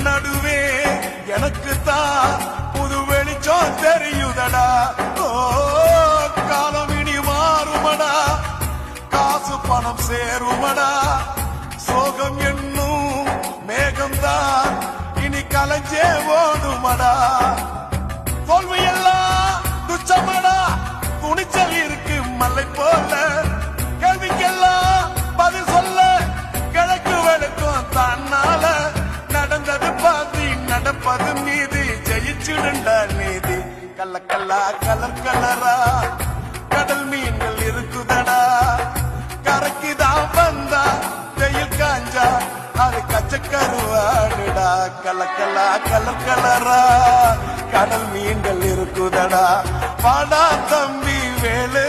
நடுவே எனக்கு தான் புது வெளிச்சம் தெரியுதடா. ஓ காலம் இனி மாறுமடா, காசு பணம் சேருமடா, சோகம் என்னும் மேகம்தான் இனி கலைஞ்சே ஓடுமடா. தோல்வியெல்லாம் துச்சமடா, துணிச்சல் இருக்கு மலை போல, கேள்விக்கெல்லாம் பதில் சொல்ல கிழக்கு வெளுக்கும் தன்னால. நடந்தது பாதி நடப்பது மீதி, ஜெயிச்சுடுண்டா நீதி. கல்லக்கல்லா கலர் கலரா கடல் மீன்கள் இருக்குதடா, கரைக்குதான் வந்தா வெயில் காஞ்சா அது கச்சக்கருவாடுடா. கலக்கல்லா கலர் கலரா கடல் மீன்கள் இருக்குதடா. பாடா தம்பி வேலு